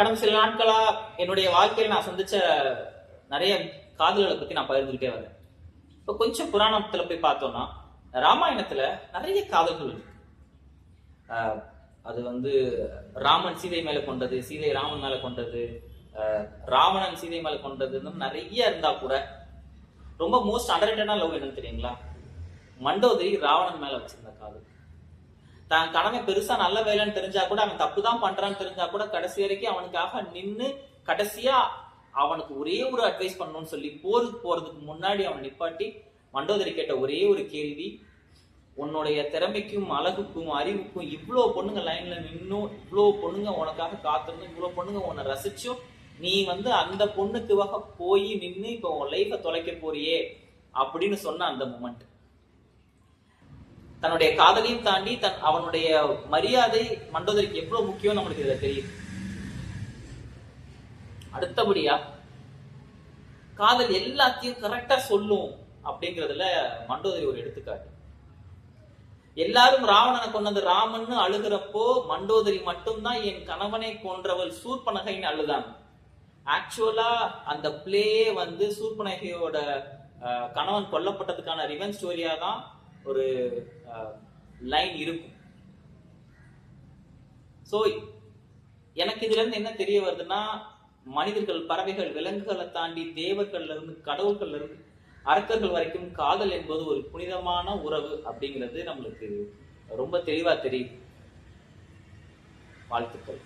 கடந்த சில நாட்களா என்னுடைய வாழ்க்கையில் நான் சந்திச்ச நிறைய காதல்களை பத்தி நான் பகிர்ந்துகிட்டே வரேன். இப்ப கொஞ்சம் புராணத்துல போய் பார்த்தோம்னா ராமாயணத்துல நிறைய காதல்கள் இருக்கு. அது ராமன் சீதை மேல கொண்டது, சீதை ராமன் மேல கொண்டது, ராவணன் சீதை மேல கொண்டது நிறைய இருந்தா கூட ரொம்ப மோஸ்ட் அண்டர்ரேட்டடான லவ் என்னன்னு தெரியுங்களா? மண்டோதரி ராவணன் மேல வச்சிருந்த காதல். தான் கணவன் பெருசா நல்ல வேலைன்னு தெரிஞ்சா கூட, அவன் தப்பு தான் பண்றான்னு தெரிஞ்சா கூட கடைசி வரைக்கும் அவனுக்காக நின்னு கடைசியா அவனுக்கு ஒரே ஒரு அட்வைஸ் பண்ணணும்னு சொல்லி போருக்கு போறதுக்கு முன்னாடி அவன் நிப்பாட்டி மண்டோதரி கேட்ட ஒரே ஒரு கேள்வி, உன்னுடைய திறமைக்கும் அழகுக்கும் அறிவுக்கும் இவ்வளவு பொண்ணுங்க லைன்ல நின்னும், இவ்வளவு பொண்ணுங்க உனக்காக காத்திருந்தும், இவ்வளவு பொண்ணுங்க உன்னை ரசிச்சும் நீ அந்த பொண்ணுக்கு போய் நின்னு இப்ப உன் லைஃப தொலைக்க போறியே அப்படின்னு சொன்ன அந்த மூமெண்ட், தன்னுடைய காதலையும் தாண்டி அவனுடைய மரியாதை மண்டோதரிக்கு எவ்வளவு முக்கியம் நம்மளுக்கு இதுல தெரியும். அடுத்தபடியா காதல் எல்லாத்தையும் கரெக்டா சொல்லும் அப்படிங்கறதுல மண்டோதரி ஒரு எடுத்துக்காட்டு. எல்லாரும் ராவணனை கொண்டது ராமன்னு அழுகிறப்போ மண்டோதரி மட்டும்தான் என் கணவனை கொன்றவள் சூர்பனகைன்னு அழுதாங்க. ஆக்சுவலா அந்த பிளேயே சூர்பனகையோட கணவன் கொல்லப்பட்டதுக்கான ரிவெஞ்ச் ஸ்டோரியா தான் ஒரு லைன் இருக்கும். சோ எனக்கு இதுல இருந்து என்ன தெரிய வருதுன்னா, மனிதர்கள், பறவைகள், விலங்குகளை தாண்டி தேவர்கள்ல இருந்து, கடவுள்கள்ல இருந்து, அரக்கர்கள் வரைக்கும் காதல் என்பது ஒரு புனிதமான உறவு அப்படிங்கிறது நம்மளுக்கு ரொம்ப தெளிவா தெரியும். வாழ்த்துக்கள்.